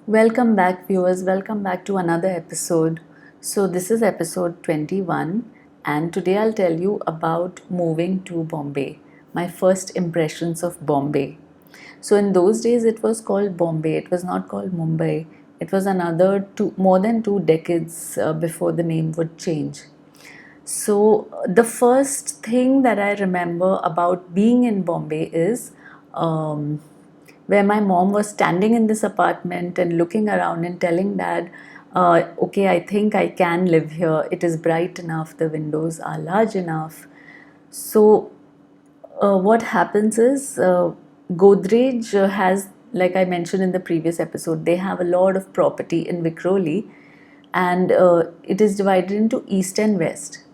Welcome back, viewers. Welcome back to another episode. So, this is episode 21, and today I'll tell you about moving to Bombay, my first impressions of Bombay. So, in those days, it was called Bombay, it was not called Mumbai. It was more than 2 decades before the name would change. So, the first thing that I remember about being in Bombay is um, where my mom was standing in this apartment and looking around and telling dad, okay, I think I can live here. It is bright enough, the windows are large enough. So, what happens is Godrej has, like I mentioned in the previous episode, they have a lot of property in Vikhroli, and it is divided into east and west.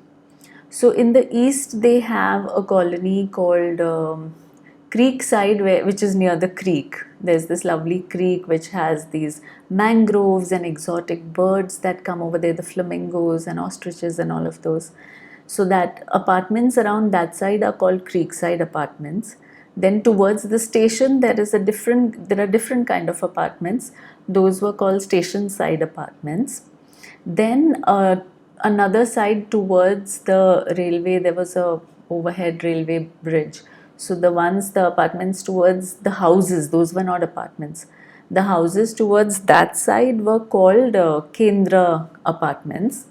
So in the east, they have a colony called Creekside, which is near the creek. There's this lovely creek which has these mangroves and exotic birds that come over there, the flamingos and ostriches and all of those. So that apartments around that side are called Creekside apartments. Then towards the station, there are different kind of apartments. Those were called station side apartments. Then another side towards the railway, there was a overhead railway bridge. So the apartments towards the houses, those were not apartments. The houses towards that side were called Kendra apartments.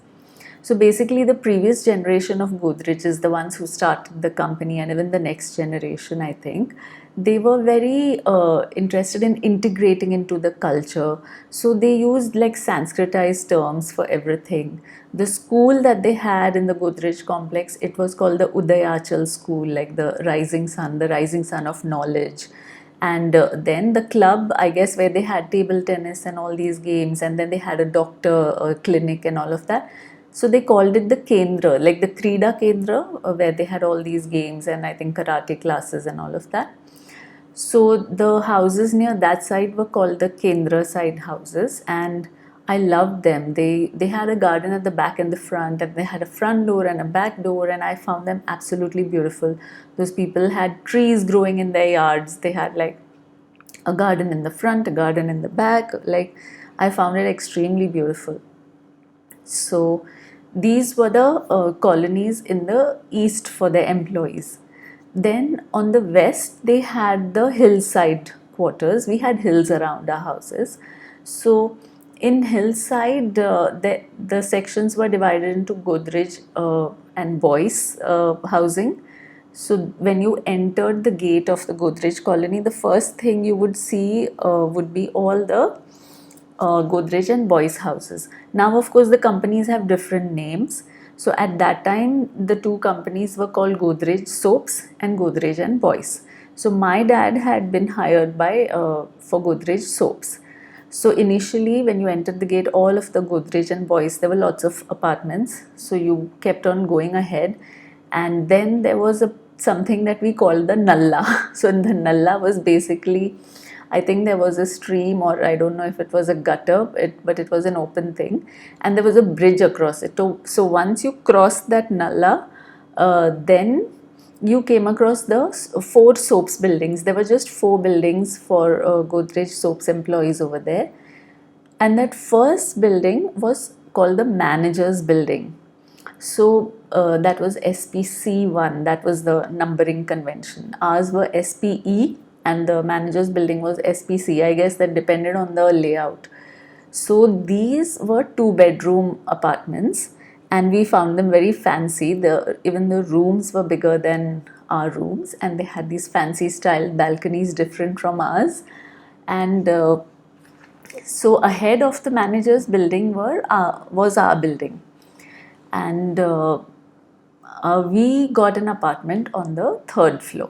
So basically, the previous generation of Godrej is the ones who started the company, and even the next generation, I think, they were very interested in integrating into the culture. So they used like Sanskritized terms for everything. The school that they had in the Godrej complex, it was called the Udayachal school, like the rising sun of knowledge. And then the club, I guess, where they had table tennis and all these games, and then they had a doctor clinic and all of that. So they called it the Kendra, like the Krida Kendra, where they had all these games and I think karate classes and all of that. So the houses near that side were called the Kendra side houses, and I loved them. They had a garden at the back and the front, and they had a front door and a back door, and I found them absolutely beautiful. Those people had trees growing in their yards. They had like a garden in the front, a garden in the back. Like, I found it extremely beautiful. So these were the colonies in the east for their employees. Then on the west, they had the hillside quarters. We had hills around our houses. So in hillside, the sections were divided into Godrej and boys housing. So when you entered the gate of the Godrej colony, the first thing you would see would be all the Godrej and Boys houses. Now, of course, the companies have different names. So at that time, the two companies were called Godrej Soaps and Godrej and Boys. So my dad had been hired by for Godrej Soaps. So initially, when you entered the gate, all of the Godrej and Boys, there were lots of apartments. So you kept on going ahead, and then there was a something that we called the Nalla. So the Nalla was basically, I think there was a stream, or I don't know if it was a gutter, but it was an open thing, and there was a bridge across it. So once you crossed that Nalla, then you came across the four soaps buildings. There were just four buildings for Godrej Soaps employees over there, and that first building was called the Managers Building. So that was SPC1, that was the numbering convention. Ours were SPE, and the Managers Building was SPC. I guess that depended on the layout. So these were 2 bedroom apartments, and we found them very fancy. Even the rooms were bigger than our rooms, and they had these fancy style balconies different from ours. And so ahead of the Managers Building was our building, and we got an apartment on the third floor.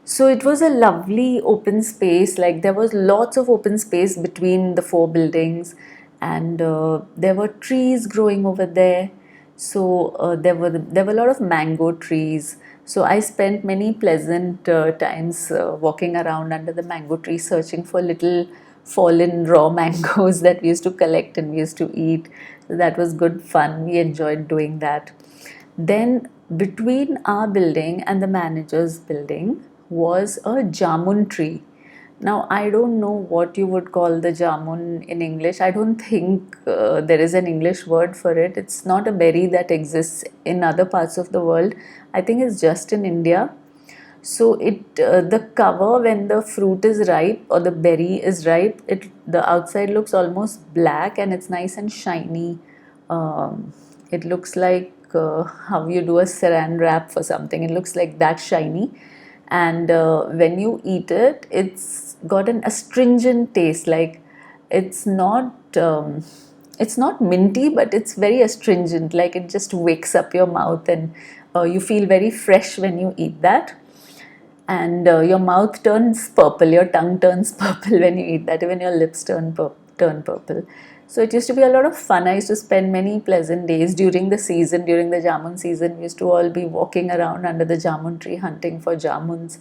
So it was a lovely open space, like there was lots of open space between the four buildings, and there were trees growing over there. So there were a lot of mango trees. So I spent many pleasant times walking around under the mango tree, searching for little fallen raw mangoes that we used to collect and we used to eat. So that was good fun. We enjoyed doing that. Then between our building and the manager's building was a jamun tree. Now, I don't know what you would call the jamun in English. I don't think there is an English word for it. It's not a berry that exists in other parts of the world. I think it's just in India. So the cover, when the fruit is ripe or the berry is ripe, the outside looks almost black and it's nice and shiny. It looks like how you do a saran wrap for something. It looks like that shiny, and when you eat it, it's got an astringent taste. Like it's not. It's not minty, but it's very astringent. Like it just wakes up your mouth, and you feel very fresh when you eat that, and your mouth turns purple, your tongue turns purple when you eat that, even your lips turn purple. So it used to be a lot of fun. I used to spend many pleasant days during the season, during the jamun season. We used to all be walking around under the jamun tree hunting for jamuns.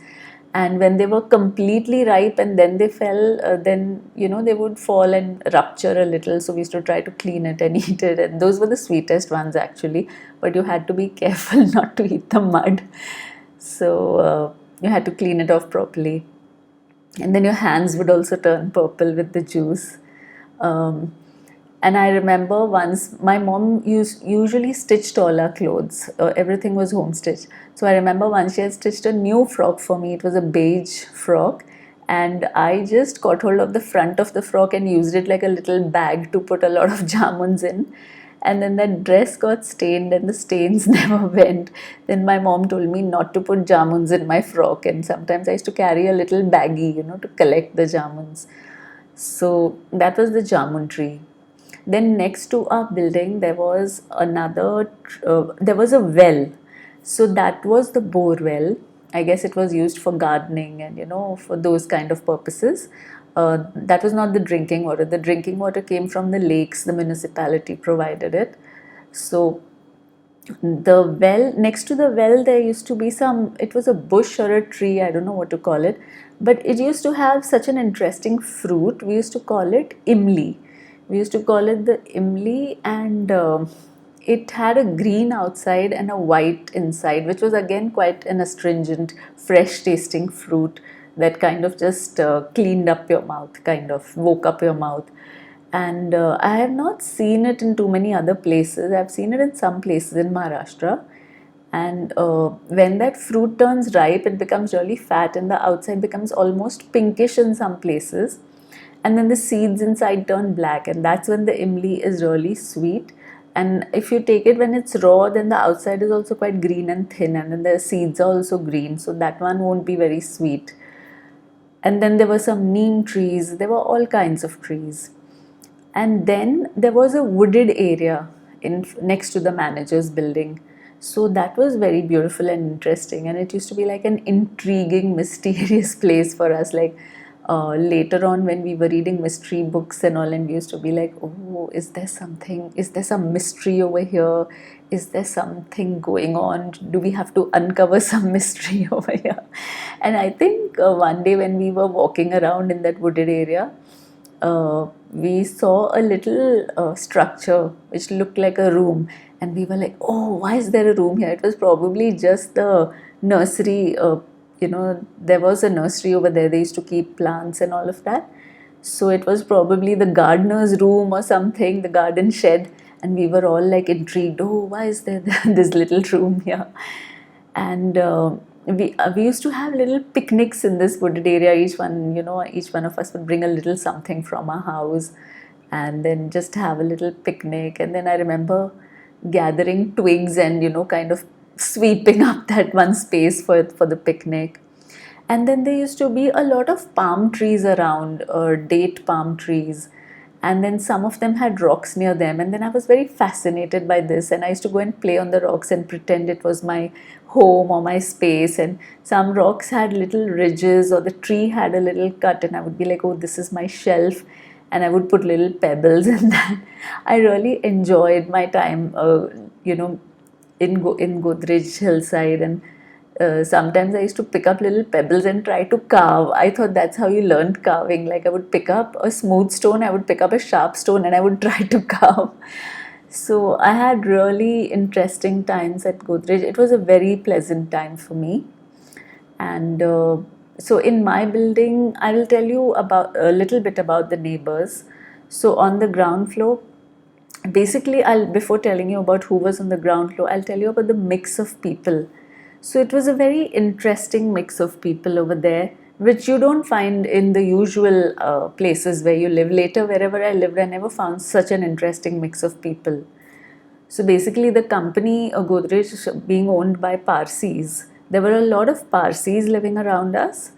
And when they were completely ripe and then they fell, then they would fall and rupture a little. So we used to try to clean it and eat it. And those were the sweetest ones actually. But you had to be careful not to eat the mud. So you had to clean it off properly, and then your hands would also turn purple with the juice. um, and I remember once my mom usually stitched all our clothes. Everything was home stitched. So I remember once she had stitched a new frock for me. It was a beige frock, and I just got hold of the front of the frock and used it like a little bag to put a lot of jamuns in. And then that dress got stained and the stains never went. Then my mom told me not to put jamuns in my frock, and sometimes I used to carry a little baggie, to collect the jamuns. So that was the jamun tree. Then next to our building there was there was a well. So that was the bore well. I guess it was used for gardening and for those kind of purposes. That was not the drinking water. The drinking water came from the lakes. The municipality provided it. So the well, next to the well, there used to be it was a bush or a tree, I don't know what to call it, but it used to have such an interesting fruit. We used to call it imli. We used to call it the imli, and it had a green outside and a white inside, which was again quite an astringent, fresh tasting fruit that kind of just cleaned up your mouth, kind of woke up your mouth. And I have not seen it in too many other places. I've seen it in some places in Maharashtra. And when that fruit turns ripe, it becomes really fat, and the outside becomes almost pinkish in some places. And then the seeds inside turn black, and that's when the imli is really sweet. And if you take it when it's raw, then the outside is also quite green and thin, and then the seeds are also green, so that one won't be very sweet. And then there were some neem trees, there were all kinds of trees. And then there was a wooded area next to the manager's building. So that was very beautiful and interesting, and it used to be like an intriguing, mysterious place for us. Like later on, when we were reading mystery books and all, and we used to be like, oh, is there something, is there some mystery over here, is there something going on, do we have to uncover some mystery over here? And I think one day when we were walking around in that wooded area, we saw a little structure which looked like a room, and we were like, oh, why is there a room here? It was probably just the nursery. There was a nursery over there. They used to keep plants and all of that. So it was probably the gardener's room or something, the garden shed. And we were all like intrigued. Oh, why is there this little room here? And we used to have little picnics in this wooded area. Each one of us would bring a little something from our house, and then just have a little picnic. And then I remember gathering twigs and kind of sweeping up that one space for the picnic. And then there used to be a lot of palm trees around, date palm trees, and then some of them had rocks near them, and then I was very fascinated by this, and I used to go and play on the rocks and pretend it was my home or my space. And some rocks had little ridges, or the tree had a little cut, and I would be like, oh, this is my shelf, and I would put little pebbles in that. I really enjoyed my time in Godrej hillside. And sometimes I used to pick up little pebbles and try to carve. I thought that's how you learned carving. Like I would pick up a smooth stone, I would pick up a sharp stone, and I would try to carve. So I had really interesting times at Godrej. It was a very pleasant time for me. And So in my building, I will tell you about a little bit about the neighbors. So on the ground floor, basically, I'll before telling you about who was on the ground floor, I'll tell you about the mix of people. So it was a very interesting mix of people over there, which you don't find in the usual places where you live. Later, wherever I lived, I never found such an interesting mix of people. So basically, the company Godrej being owned by Parsis, there were a lot of Parsis living around us,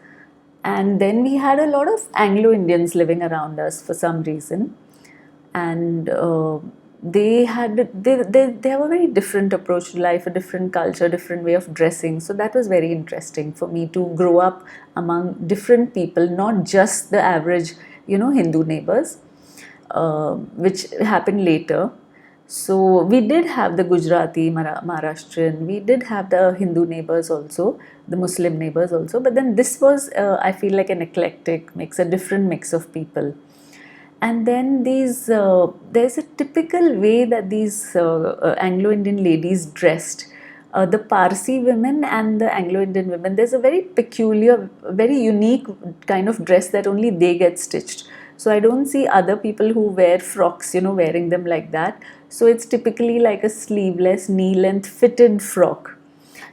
and then we had a lot of Anglo Indians living around us for some reason, and they have a very different approach to life, a different culture, different way of dressing. So that was very interesting for me to grow up among different people, not just the average, Hindu neighbors, which happened later. So we did have the Gujarati, Maharashtrian, we did have the Hindu neighbors also, the Muslim neighbors also, but then this was, I feel like an eclectic mix, a different mix of people. And then there's a typical way that these Anglo-Indian ladies dressed. The Parsi women and the Anglo-Indian women, there's a very peculiar, very unique kind of dress that only they get stitched. So I don't see other people who wear frocks, wearing them like that. So it's typically like a sleeveless, knee-length fitted frock.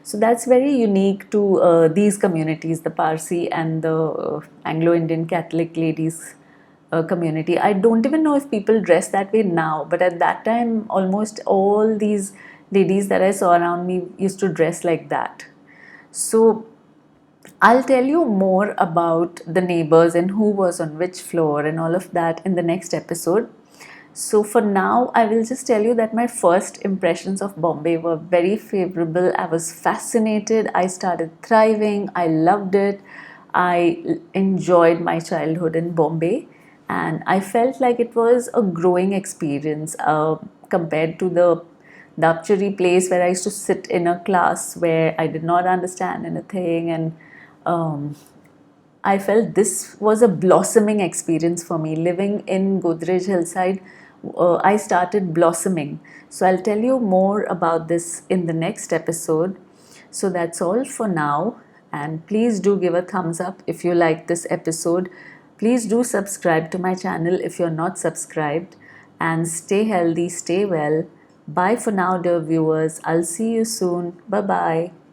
So that's very unique to these communities, the Parsi and the Anglo-Indian Catholic ladies community. I don't even know if people dress that way now, but at that time, almost all these ladies that I saw around me used to dress like that. So I'll tell you more about the neighbors and who was on which floor and all of that in the next episode. So for now, I will just tell you that my first impressions of Bombay were very favorable. I was fascinated. I started thriving. I loved it. I enjoyed my childhood in Bombay, and I felt like it was a growing experience compared to the Dapchari place where I used to sit in a class where I did not understand anything, and um, I felt this was a blossoming experience for me. Living in Godrej Hillside, I started blossoming. So I'll tell you more about this in the next episode. So that's all for now. And please do give a thumbs up if you like this episode. Please do subscribe to my channel if you're not subscribed. And stay healthy, stay well. Bye for now, dear viewers. I'll see you soon. Bye bye.